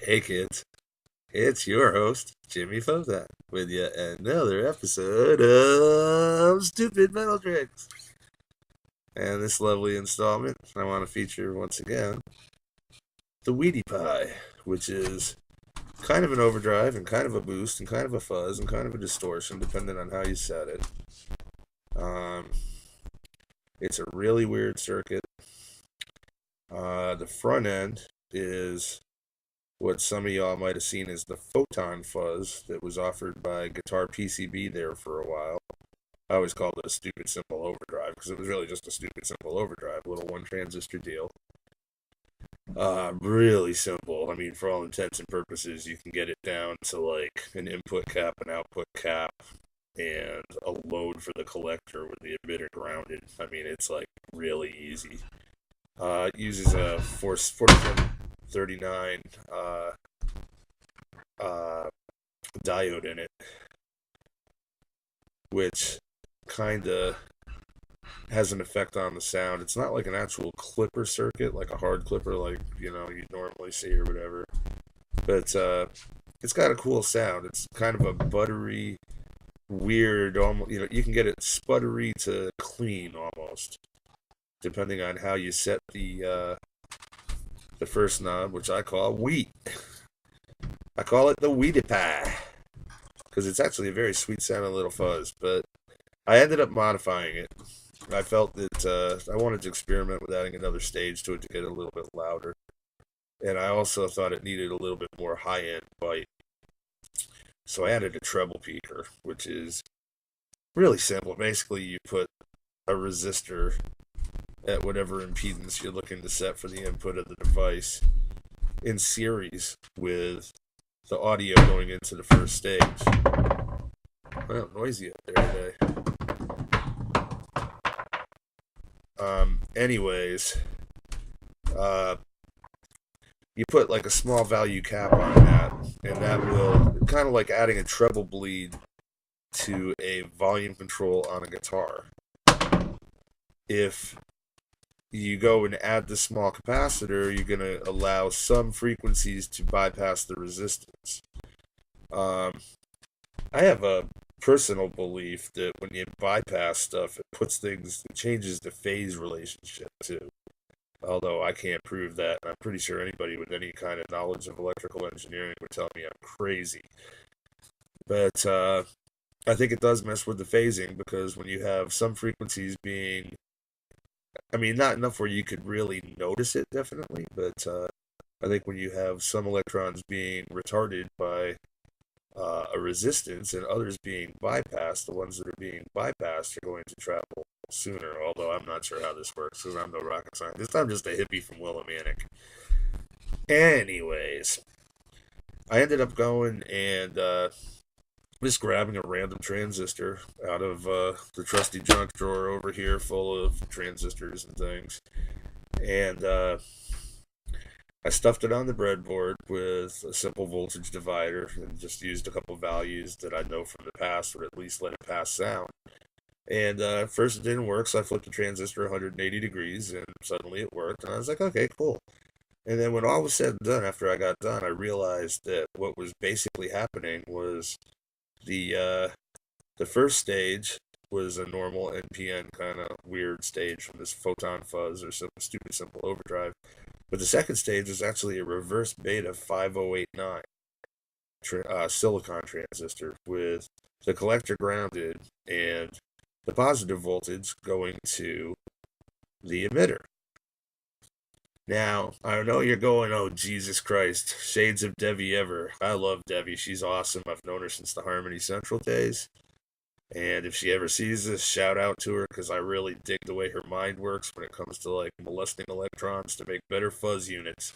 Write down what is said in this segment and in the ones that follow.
Hey kids, it's your host, Jimmy Photon, with yet another episode of Stupid Metal Tricks. And this lovely installment, I want to feature once again the Weetie Pie, which is kind of an overdrive and kind of a boost and kind of a fuzz and kind of a distortion, depending on how you set it. Um, it's a really weird circuit. The front end is what some of y'all might have seen as the Photon fuzz that was offered by Guitar PCB there for a while. I always called it a stupid simple overdrive because it was really just a stupid simple overdrive, little one transistor deal. Really simple. I mean, for all intents and purposes, you can get it down to like an input cap, an output cap, and a load for the collector with the emitter grounded. I mean, it's like really easy. It uses a 4739 uh, diode in it, which kind of has an effect on the sound. It's not like an actual clipper circuit, like a hard clipper, like you normally see or whatever. But it's got a cool sound. It's kind of a buttery, weird, almost you can get it sputtery to clean almost, depending on how you set the first knob, which I call wheat. I call it the Weetie Pie because it's actually a very sweet sounding little fuzz. But I ended up modifying it. I felt that I wanted to experiment with adding another stage to it to get it a little bit louder. And I also thought it needed a little bit more high-end bite. So I added a treble peaker, which is really simple. Basically, you put a resistor at whatever impedance you're looking to set for the input of the device in series with the audio going into the first stage. Well, noisy up there today. Anyways, you put like a small value cap on that, and that will kind of like adding a treble bleed to a volume control on a guitar. If you go and add the small capacitor, you're going to allow some frequencies to bypass the resistance. I have a personal belief that when you bypass stuff, it changes the phase relationship too. Although I can't prove that, and I'm pretty sure anybody with any kind of knowledge of electrical engineering would tell me I'm crazy. But I think it does mess with the phasing because when you have some frequencies being, I mean, not enough where you could really notice it, definitely, but I think when you have some electrons being retarded by a resistance and others being bypassed, the ones that are being bypassed are going to travel sooner, although I'm not sure how this works because I'm no rocket scientist. I'm just a hippie from Willimantic. Anyways, I ended up going and just grabbing a random transistor out of the trusty junk drawer over here full of transistors and things. And I stuffed it on the breadboard with a simple voltage divider and just used a couple values that I know from the past would at least let it pass sound. And first it didn't work, so I flipped the transistor 180 degrees and suddenly it worked. And I was like, okay, cool. And then when all was said and done, after I got done, I realized that what was basically happening was the first stage was a normal NPN kind of weird stage from this Photon fuzz or some stupid simple overdrive. But the second stage was actually a reverse beta 5089 silicon transistor with the collector grounded and the positive voltage going to the emitter. Now, I know you're going, oh, Jesus Christ, shades of Debbie ever. I love Debbie. She's awesome. I've known her since the Harmony Central days. And if she ever sees this, shout out to her because I really dig the way her mind works when it comes to like molesting electrons to make better fuzz units.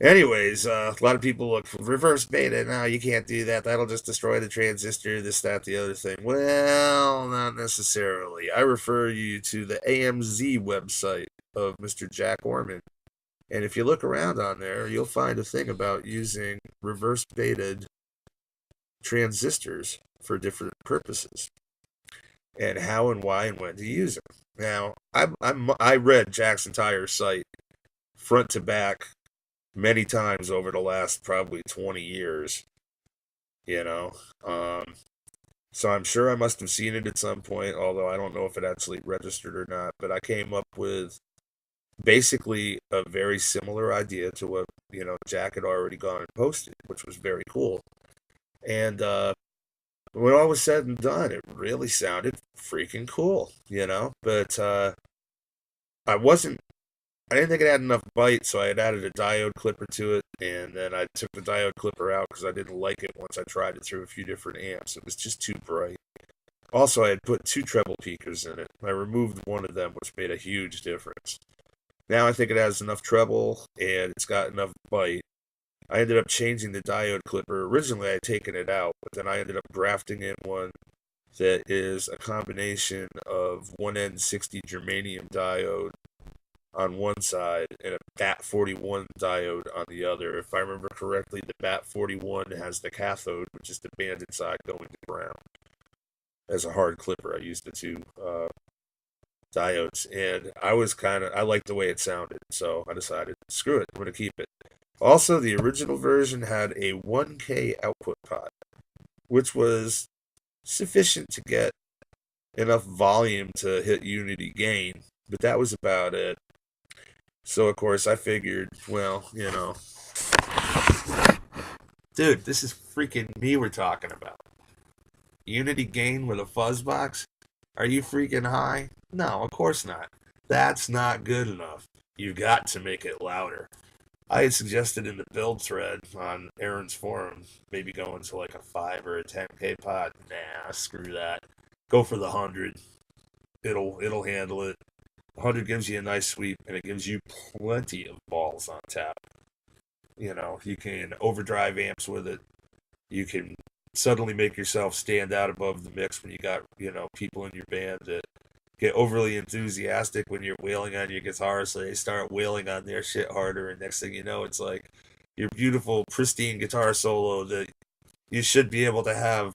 Anyways, a lot of people look for reverse beta. No, you can't do that. That'll just destroy the transistor, this, that, the other thing. Well, not necessarily. I refer you to the AMZ website of Mr. Jack Orman. And if you look around on there, you'll find a thing about using reverse betaed transistors for different purposes and how and why and when to use them. Now, I read Jack's entire site front to back many times over the last probably 20 years, you know. So I'm sure I must have seen it at some point, although I don't know if it actually registered or not. But I came up with basically a very similar idea to what, Jack had already gone and posted, which was very cool. And when all was said and done, it really sounded freaking cool, But I wasn't I didn't think it had enough bite, so I had added a diode clipper to it, and then I took the diode clipper out because I didn't like it once I tried it through a few different amps. It was just too bright. Also, I had put two treble peakers in it. I removed one of them, which made a huge difference. Now I think it has enough treble, and it's got enough bite. I ended up changing the diode clipper. Originally, I had taken it out, but then I ended up grafting in one that is a combination of 1N60 germanium diode on one side and a BAT41 diode on the other. If I remember correctly, the BAT41 has the cathode, which is the banded side going to ground. As a hard clipper, I used the two diodes, and I liked the way it sounded, so I decided, screw it, I'm going to keep it. Also, the original version had a 1K output pot, which was sufficient to get enough volume to hit unity gain, but that was about it. So, of course, I figured, well, dude, this is freaking me we're talking about. Unity gain with a fuzz box? Are you freaking high? No, of course not. That's not good enough. You got to make it louder. I had suggested in the build thread on Aaron's forum, maybe going to like a 5 or a 10K pot. Nah, screw that. Go for the 100. It'll handle it. 100 gives you a nice sweep, and it gives you plenty of balls on tap. You can overdrive amps with it. You can suddenly make yourself stand out above the mix when you got, people in your band that get overly enthusiastic when you're wailing on your guitar, so they start wailing on their shit harder, and next thing you know, it's like your beautiful, pristine guitar solo that you should be able to have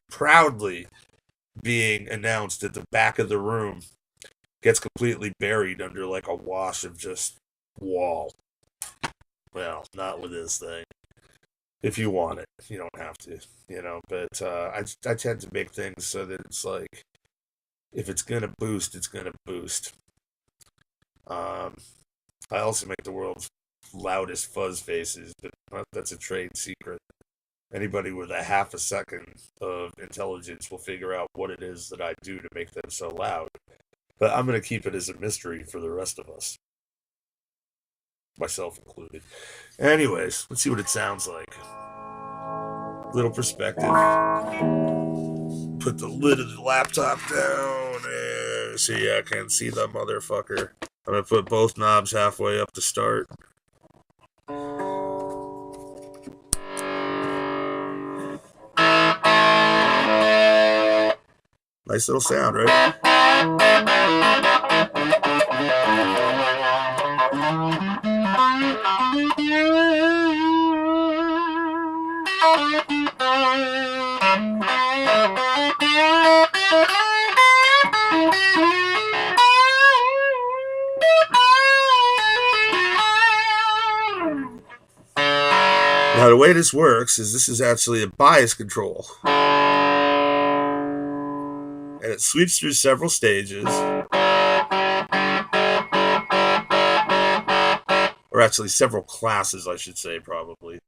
proudly being announced at the back of the room gets completely buried under like a wash of just wall. Well, not with this thing. If you want it, you don't have to, But I tend to make things so that it's like, if it's gonna boost, it's gonna boost. I also make the world's loudest fuzz faces, but that's a trade secret. Anybody with a half a second of intelligence will figure out what it is that I do to make them so loud. But I'm going to keep it as a mystery for the rest of us. Myself included. Anyways, let's see what it sounds like. Little perspective. Put the lid of the laptop down and so I can see the motherfucker. I'm going to put both knobs halfway up to start. Nice little sound, right? Now, the way this works is this is actually a bias control. And it sweeps through several stages. Or actually several classes, I should say, probably.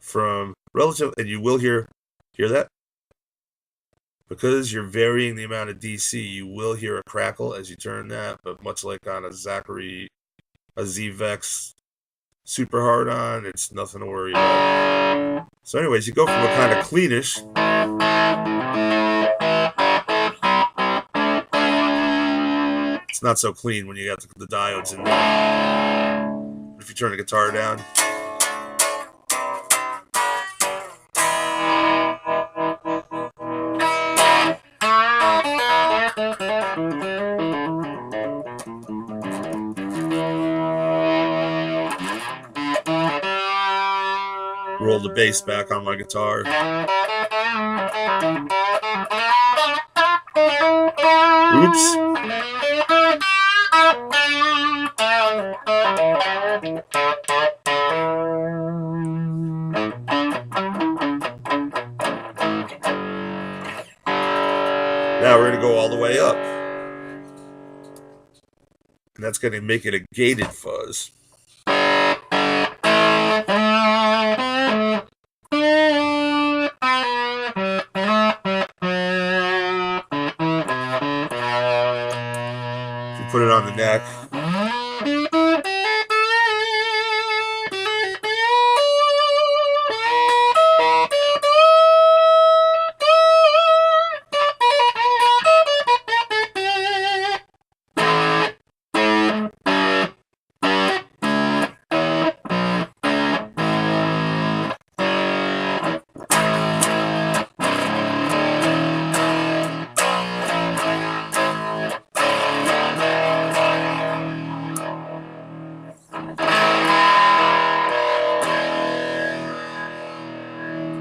From relative, and you will hear that? Because you're varying the amount of DC, you will hear a crackle as you turn that, but much like on a Z-Vex super hard on, it's nothing to worry about. So anyways, you go from a kind of cleanish it's not so clean when you got the diodes in there. If you turn the guitar down, roll the bass back on my guitar. Oops. that's going to make it a gated fuzz. If you put it on the neck,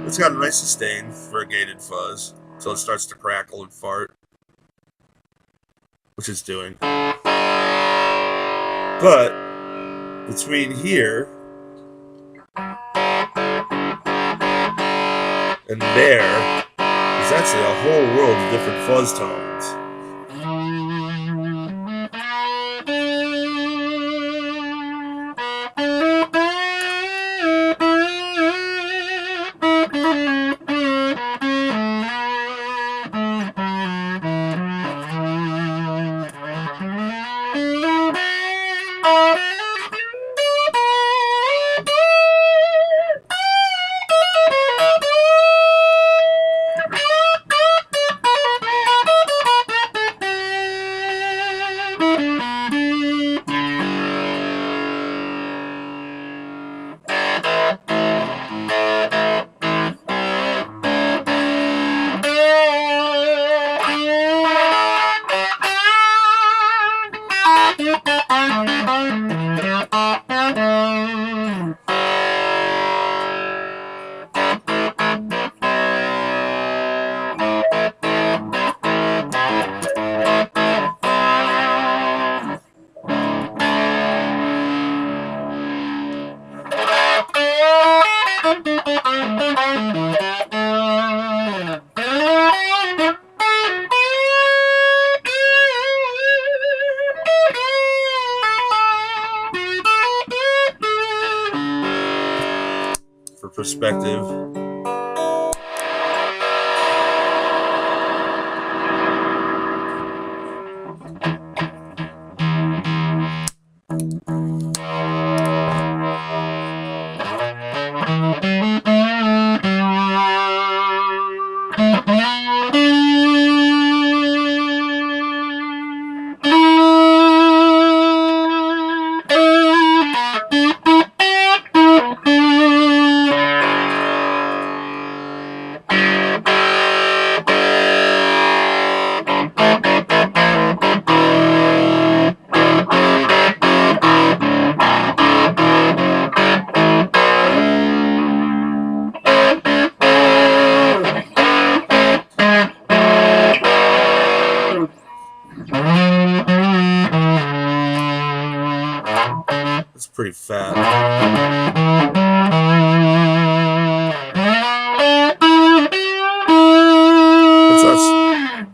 it's got a nice sustain for a gated fuzz, so it starts to crackle and fart, which it's doing. But between here and there is actually a whole world of different fuzz tones. For perspective, it's pretty fat.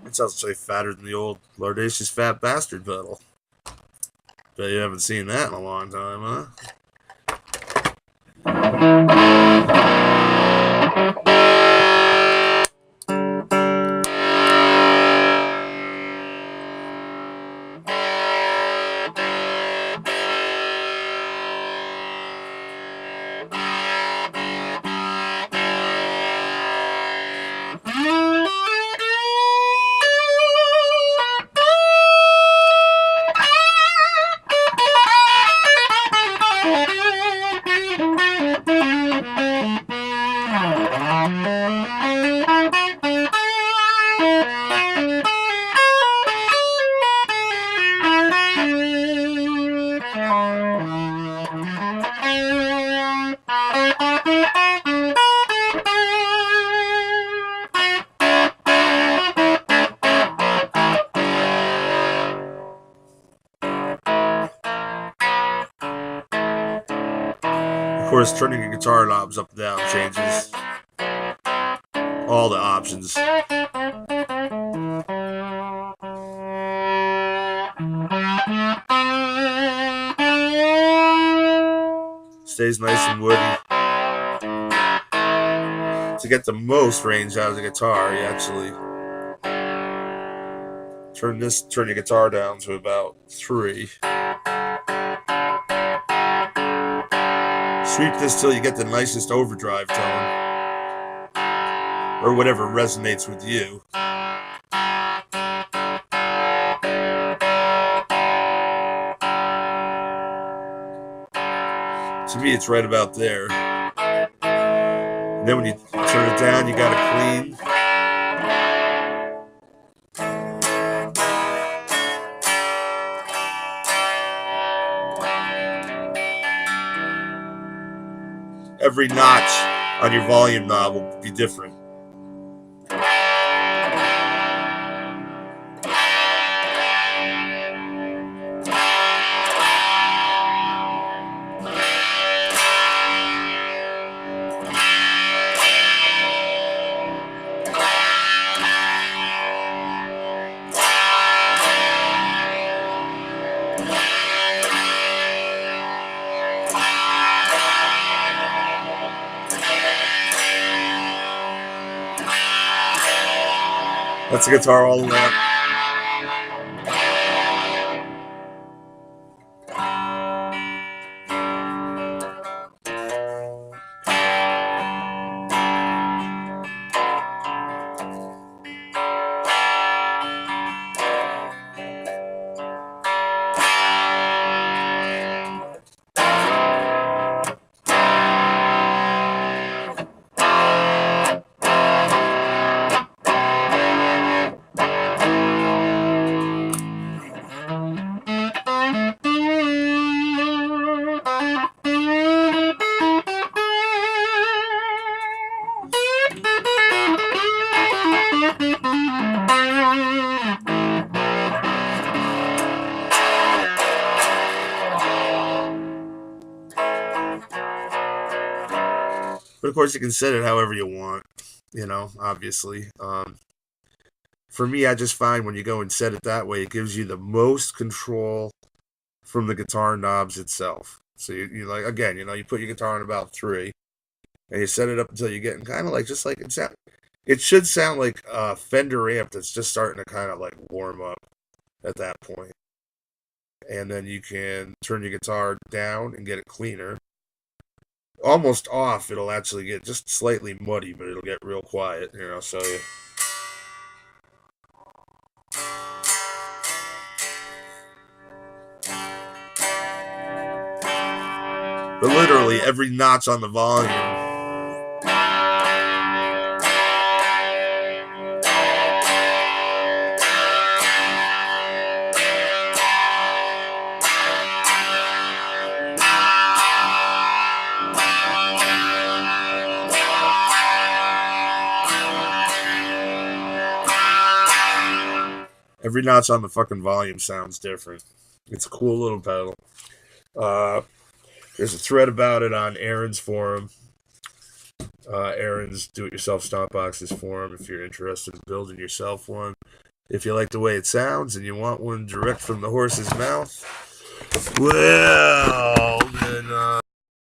It's actually fatter than the old Lardacious Fat Bastard pedal. Bet you haven't seen that in a long time, huh? Of course, turning the guitar knobs up and down changes all the options. stays nice and woody. To get the most range out of the guitar, you actually turn your guitar down to about 3. Sweep this till you get the nicest overdrive tone, or whatever resonates with you. To me, it's right about there. And then when you turn it down, you gotta clean. Every notch on your volume knob will be different. That's the guitar all the way up. But of course, you can set it however you want, obviously. For me, I just find when you go and set it that way, it gives you the most control from the guitar knobs itself. So you like, again, you put your guitar on about 3, and you set it up until you're getting kind of like, just like it should sound like a Fender amp that's just starting to kind of like warm up at that point. And then you can turn your guitar down and get it cleaner. Almost off, it'll actually get just slightly muddy, but it'll get real quiet, so but literally every notch on the volume every notch on the fucking volume sounds different. It's a cool little pedal. There's a thread about it on Aaron's forum. Aaron's Do-It-Yourself Stomp Boxes forum if you're interested in building yourself one. If you like the way it sounds and you want one direct from the horse's mouth, well,